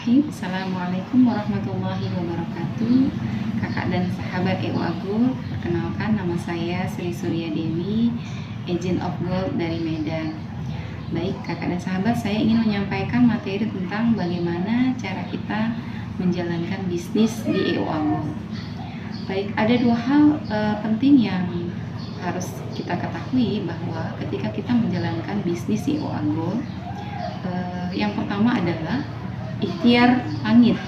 Bismillahirrahmanirrahim. Assalamualaikum warahmatullahi wabarakatuh. Kakak dan sahabat EWAGUL, perkenalkan nama saya Sri Surya Dewi, Agent of Gold dari Medan. Baik kakak dan sahabat, saya ingin menyampaikan materi tentang bagaimana cara kita menjalankan bisnis di EWAGUL. Baik, ada dua hal penting yang harus kita ketahui bahwa ketika kita menjalankan bisnis di EWAGUL, yang pertama adalah ikhtiar langit.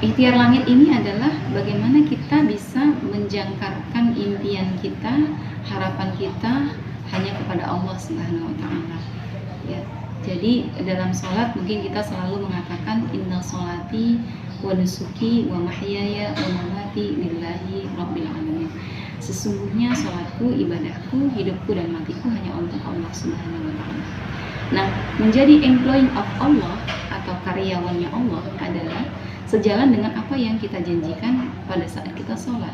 Ikhtiar langit ini adalah bagaimana kita bisa menjangkarkan impian kita, harapan kita hanya kepada Allah Subhanahu wa taala. Ya. Jadi dalam sholat mungkin kita selalu mengatakan inna sholati wa nusuki wa mahyaya wa mamati lillahi rabbil alamin. Sesungguhnya sholatku, ibadahku, hidupku dan matiku hanya untuk Allah Subhanahu wa taala. Nah, menjadi employee of Allah atau karyawannya Allah adalah sejalan dengan apa yang kita janjikan pada saat kita sholat.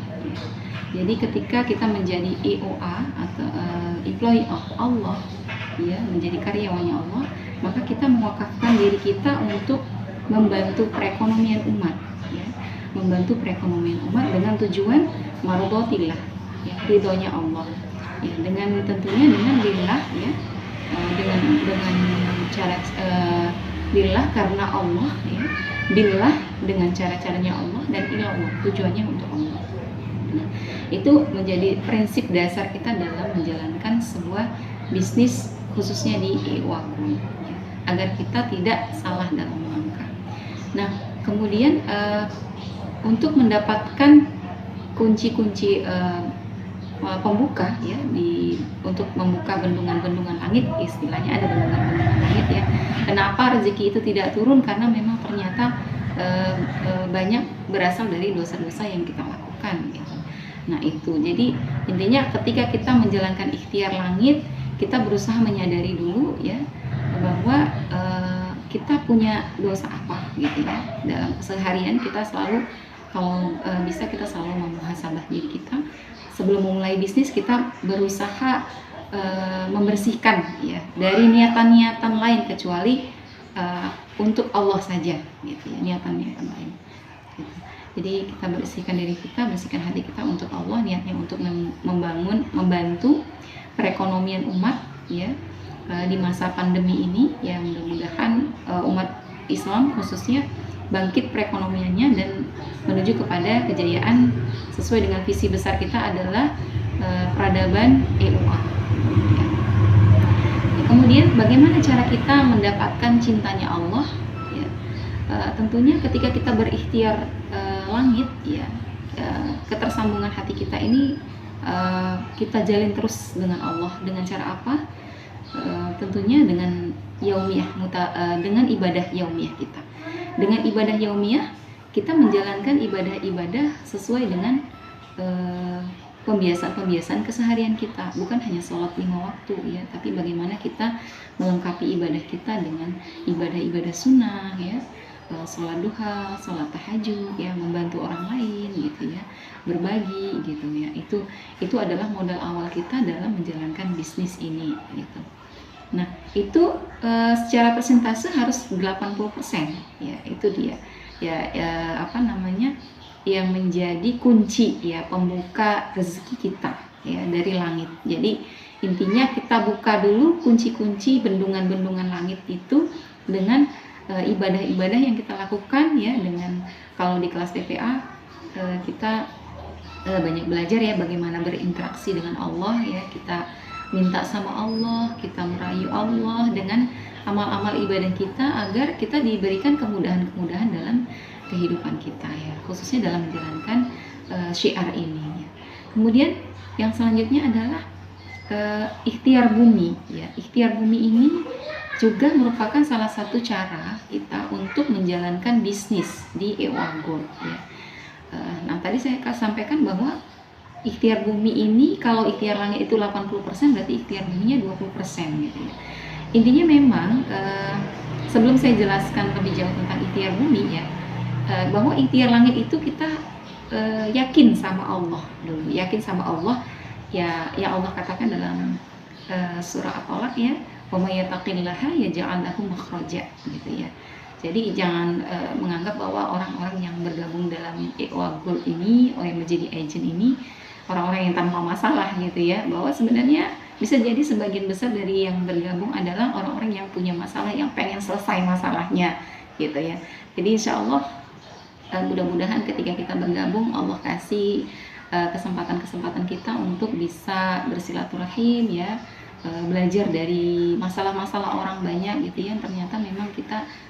Jadi ketika kita menjadi EOA atau employee of Allah, ya, menjadi karyawannya Allah, maka kita mewakafkan diri kita untuk membantu perekonomian umat, ya, membantu perekonomian umat dengan tujuan marudhatillah, ya, ridhonya Allah, ya, dengan tentunya dengan lillah, ya, dengan cara billah karena Allah, ya, billah dengan cara-caranya Allah, dan ilallah tujuannya untuk Allah. Nah, itu menjadi prinsip dasar kita dalam menjalankan sebuah bisnis khususnya di EWAGUL, ya, agar kita tidak salah dalam melangkah. Nah, kemudian untuk mendapatkan kunci-kunci pembuka, ya, untuk membuka bendungan-bendungan langit, istilahnya ada bendungan-bendungan langit, ya. Kenapa rezeki itu tidak turun? Karena memang ternyata banyak berasal dari dosa-dosa yang kita lakukan, gitu. Nah itu, jadi intinya ketika kita menjalankan ikhtiar langit, kita berusaha menyadari dulu, ya, bahwa kita punya dosa apa, gitu, ya. Dalam keseharian kita selalu, kalau bisa kita selalu memuhasabah diri kita. Sebelum memulai bisnis kita berusaha membersihkan, ya, dari niatan-niatan lain kecuali untuk Allah saja, gitu, ya, niatan-niatan lain, gitu. Jadi kita bersihkan diri kita, bersihkan hati kita untuk Allah, niatnya untuk membantu perekonomian umat, ya, di masa pandemi ini, ya. Mudah-mudahan umat Islam khususnya bangkit perekonomiannya dan menuju kepada kejayaan sesuai dengan visi besar kita adalah peradaban EUA. Ya. Kemudian bagaimana cara kita mendapatkan cintanya Allah? Ya. Tentunya ketika kita berikhtiar langit, ya, ketersambungan hati kita ini kita jalin terus dengan Allah. Dengan cara apa? Tentunya dengan yaumiyah, dengan ibadah yaumiyah kita. Dengan ibadah yaumiyah kita menjalankan ibadah-ibadah sesuai dengan pembiasaan-pembiasaan keseharian kita, bukan hanya sholat 5 waktu, ya, tapi bagaimana kita melengkapi ibadah kita dengan ibadah-ibadah sunnah, ya, sholat duha, sholat tahajud, ya, membantu orang lain, gitu, ya, berbagi, gitu, ya. Itu adalah modal awal kita dalam menjalankan bisnis ini, gitu. Nah, itu secara persentase harus 80%, ya, itu dia, ya, yang menjadi kunci, ya, pembuka rezeki kita, ya, dari langit. Jadi intinya kita buka dulu kunci-kunci bendungan-bendungan langit itu dengan ibadah-ibadah yang kita lakukan, ya, dengan kalau di kelas TPA kita banyak belajar, ya, bagaimana berinteraksi dengan Allah, ya, kita minta sama Allah, kita merayu Allah dengan amal-amal ibadah kita agar kita diberikan kemudahan-kemudahan dalam kehidupan kita, ya, khususnya dalam menjalankan syiar ini, ya. Kemudian yang selanjutnya adalah ikhtiar bumi, ya. Ikhtiar bumi ini juga merupakan salah satu cara kita untuk menjalankan bisnis di EWAGUL, ya. Nah tadi saya sampaikan bahwa ikhtiar bumi ini, kalau ikhtiar langit itu 80%, berarti ikhtiar buminya 20%, gitu, ya. Intinya memang sebelum saya jelaskan lebih jauh tentang ikhtiar bumi, ya, bahwa ikhtiar langit itu kita yakin sama Allah dulu, yakin sama Allah, ya, yang Allah katakan dalam surah At-Tolak, ya, wa may yattaqillaha yaj'al lahu makhraja, gitu, ya. Jadi jangan menganggap bahwa orang-orang yang bergabung dalam EOA Gold ini, yang menjadi agent ini, orang-orang yang tanpa masalah gitu ya, bahwa sebenarnya bisa jadi sebagian besar dari yang bergabung adalah orang-orang yang punya masalah, yang pengen selesai masalahnya gitu ya. Jadi insya Allah mudah-mudahan ketika kita bergabung, Allah kasih kesempatan-kesempatan kita untuk bisa bersilaturahim ya, belajar dari masalah-masalah orang banyak gitu ya. Ternyata memang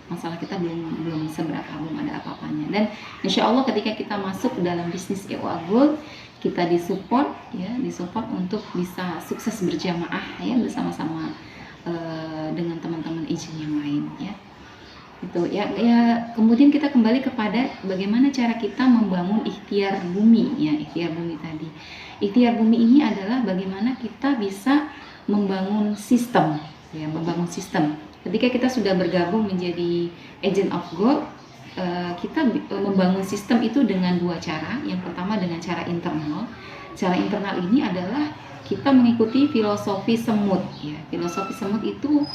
masalah kita belum seberapa, belum ada apa-apanya. Dan insya Allah ketika kita masuk ke dalam bisnis EOA Gold, kita disupport untuk bisa sukses berjamaah ya, bersama-sama dengan teman-teman agent yang lain ya. Itu ya, kemudian kita kembali kepada bagaimana cara kita membangun ikhtiar bumi ya, ikhtiar bumi tadi. Ikhtiar bumi ini adalah bagaimana kita bisa membangun sistem ya, membangun sistem. Ketika kita sudah bergabung menjadi agent of gold, kita membangun sistem itu dengan dua cara. Yang pertama dengan cara internal. Cara internal ini adalah kita mengikuti filosofi semut ya. Filosofi semut itu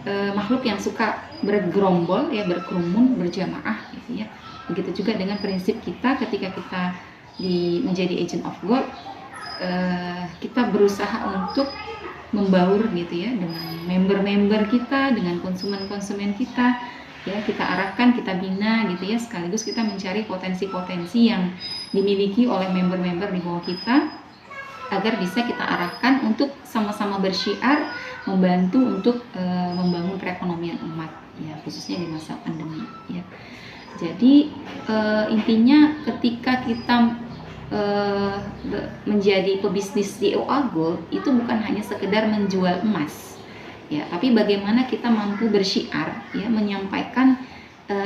makhluk yang suka bergerombol ya, berkerumun, berjamaah gitu ya. Begitu juga dengan prinsip kita ketika kita menjadi agent of gold, kita berusaha untuk membaur gitu ya, dengan member-member kita, dengan konsumen-konsumen kita ya, kita arahkan, kita bina gitu ya, sekaligus kita mencari potensi-potensi yang dimiliki oleh member-member di bawah kita agar bisa kita arahkan untuk sama-sama bersyiar, membantu untuk membangun perekonomian umat ya, khususnya di masa pandemi ya. Jadi intinya ketika kita menjadi pebisnis di EOA Gold itu bukan hanya sekedar menjual emas ya, tapi bagaimana kita mampu bersyiar ya, menyampaikan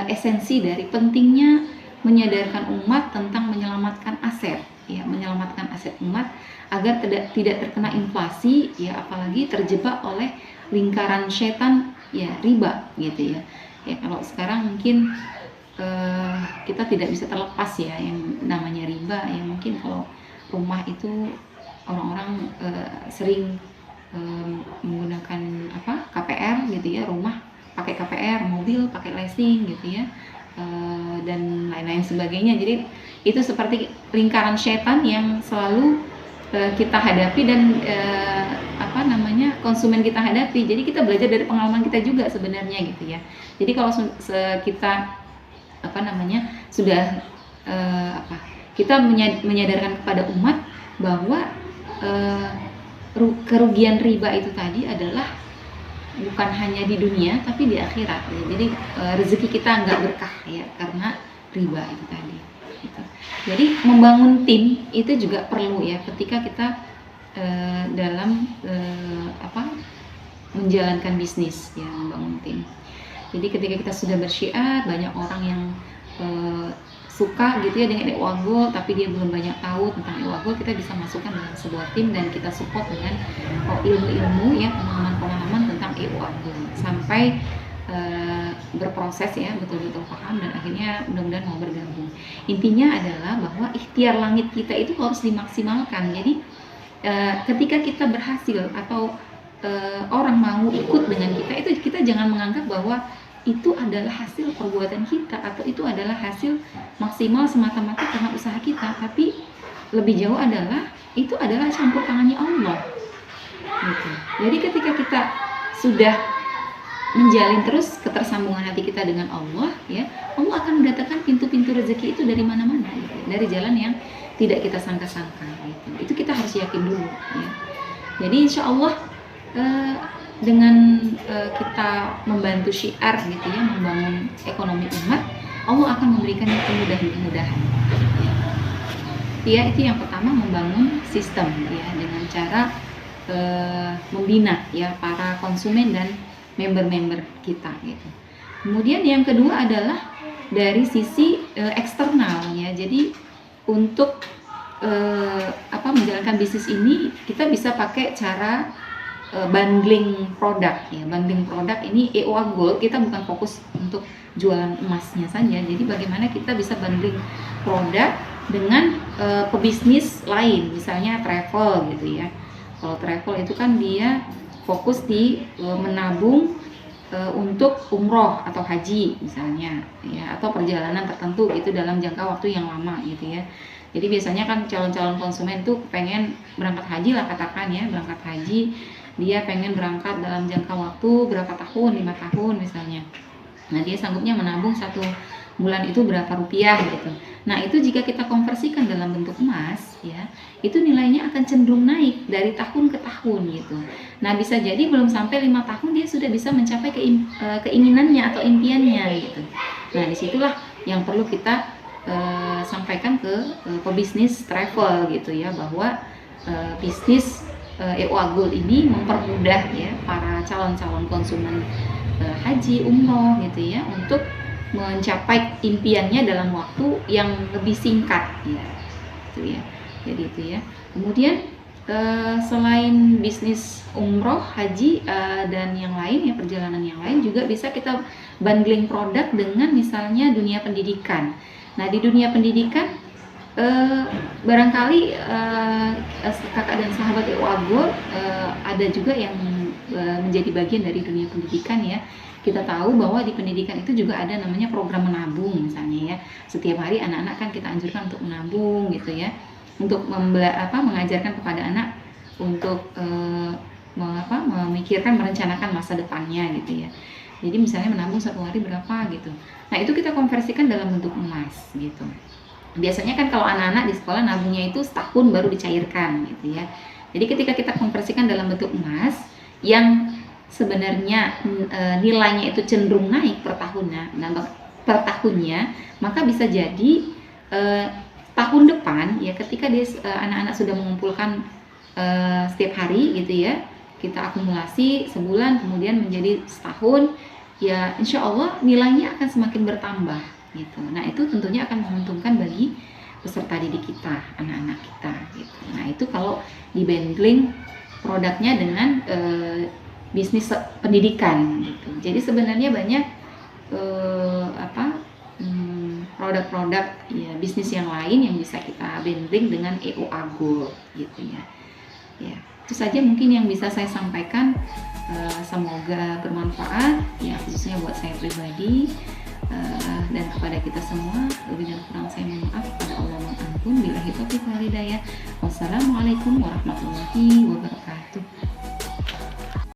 esensi dari pentingnya menyadarkan umat tentang menyelamatkan aset ya, menyelamatkan aset umat agar tidak terkena inflasi ya, apalagi terjebak oleh lingkaran setan ya, riba gitu ya. Ya kalau sekarang mungkin kita tidak bisa terlepas ya yang namanya riba ya. Mungkin kalau rumah itu orang-orang sering menggunakan KPR gitu ya, rumah pakai KPR, mobil pakai leasing gitu ya, dan lain-lain sebagainya. Jadi itu seperti lingkaran setan yang selalu kita hadapi dan konsumen kita hadapi. Jadi kita belajar dari pengalaman kita juga sebenarnya gitu ya. Jadi kalau kita sudah kita menyadarkan kepada umat bahwa kerugian riba itu tadi adalah bukan hanya di dunia tapi di akhirat ya. Jadi rezeki kita nggak berkah ya karena riba itu tadi gitu. Jadi membangun tim itu juga perlu ya ketika kita dalam menjalankan bisnis ya, membangun tim. Jadi ketika kita sudah bersyiar, banyak orang yang suka gitu ya dengan EOA Gold, tapi dia belum banyak tahu tentang EOA Gold, kita bisa masukkan dalam sebuah tim dan kita support dengan ilmu-ilmu ya, pengalaman-pengalaman tentang EOA Gold sampai berproses ya, betul-betul paham dan akhirnya mudah-mudahan mau bergabung. Intinya adalah bahwa ikhtiar langit kita itu harus dimaksimalkan. Jadi ketika kita berhasil atau orang mau ikut dengan kita, itu kita jangan menganggap bahwa itu adalah hasil perbuatan kita atau itu adalah hasil maksimal semata-mata karena usaha kita, tapi lebih jauh adalah itu adalah campur tangannya Allah gitu. Jadi ketika kita sudah menjalin terus ketersambungan hati kita dengan Allah ya, Allah akan mendatangkan pintu-pintu rezeki itu dari mana-mana gitu, dari jalan yang tidak kita sangka-sangka gitu. Itu kita harus yakin dulu ya. Jadi insya Allah dengan kita membantu syiar gitu ya, membangun ekonomi umat, Allah akan memberikan kemudahan-kemudahan ya. Itu yang pertama, membangun sistem ya, dengan cara membina ya para konsumen dan member-member kita gitu. Kemudian yang kedua adalah dari sisi eksternal ya. Jadi untuk menjalankan bisnis ini kita bisa pakai cara bundling produk ya. Bundling produk ini EOA Gold kita bukan fokus untuk jualan emasnya saja. Jadi bagaimana kita bisa bundling produk dengan pebisnis lain, misalnya travel gitu ya. Kalau travel itu kan dia fokus di menabung untuk umroh atau haji misalnya ya, atau perjalanan tertentu itu dalam jangka waktu yang lama gitu ya. Jadi biasanya kan calon-calon konsumen tuh pengen berangkat haji lah, katakan ya, berangkat haji, dia pengen berangkat dalam jangka waktu berapa tahun, 5 tahun misalnya. Nah, dia sanggupnya menabung 1 bulan itu berapa rupiah gitu. Nah, itu jika kita konversikan dalam bentuk emas ya, itu nilainya akan cenderung naik dari tahun ke tahun gitu. Nah, bisa jadi belum sampai 5 tahun dia sudah bisa mencapai keinginannya atau impiannya gitu. Nah, disitulah yang perlu kita sampaikan ke pebisnis travel gitu ya, bahwa bisnis EOA Gold ini mempermudah ya para calon-calon konsumen haji, umroh gitu ya, untuk mencapai impiannya dalam waktu yang lebih singkat ya, itu ya. Jadi itu ya. Kemudian selain bisnis umroh, haji dan yang lain ya, perjalanan yang lain juga bisa kita bundling produk dengan misalnya dunia pendidikan. Nah, di dunia pendidikan barangkali kakak dan sahabat EOA Gold ada juga yang menjadi bagian dari dunia pendidikan ya. Kita tahu bahwa di pendidikan itu juga ada namanya program menabung misalnya ya. Setiap hari anak-anak kan kita anjurkan untuk menabung gitu ya, untuk mengajarkan kepada anak untuk memikirkan, merencanakan masa depannya gitu ya. Jadi misalnya menabung 1 hari berapa gitu. Nah, itu kita konversikan dalam bentuk emas gitu. Biasanya kan kalau anak-anak di sekolah nabungnya itu setahun baru dicairkan gitu ya. Jadi ketika kita konversikan dalam bentuk emas yang sebenarnya nilainya itu cenderung naik per tahunnya, maka bisa jadi tahun depan ya, ketika anak-anak sudah mengumpulkan setiap hari gitu ya, kita akumulasi sebulan kemudian menjadi setahun ya, insya Allah nilainya akan semakin bertambah gitu. Nah, itu tentunya akan menguntungkan bagi peserta didik kita, anak-anak kita gitu. Nah, itu kalau dibundling produknya dengan bisnis pendidikan gitu. Jadi sebenarnya banyak produk-produk ya, bisnis yang lain yang bisa kita bundling dengan EOA Gold gitu ya. Ya, itu saja mungkin yang bisa saya sampaikan. Semoga bermanfaat ya, khususnya buat saya pribadi dan kepada kita semua. Lebih dan kurang saya mohon maaf, kepada Allah mohon ampun. Billahi taufiq wal hidayah. Wassalamualaikum warahmatullahi wabarakatuh.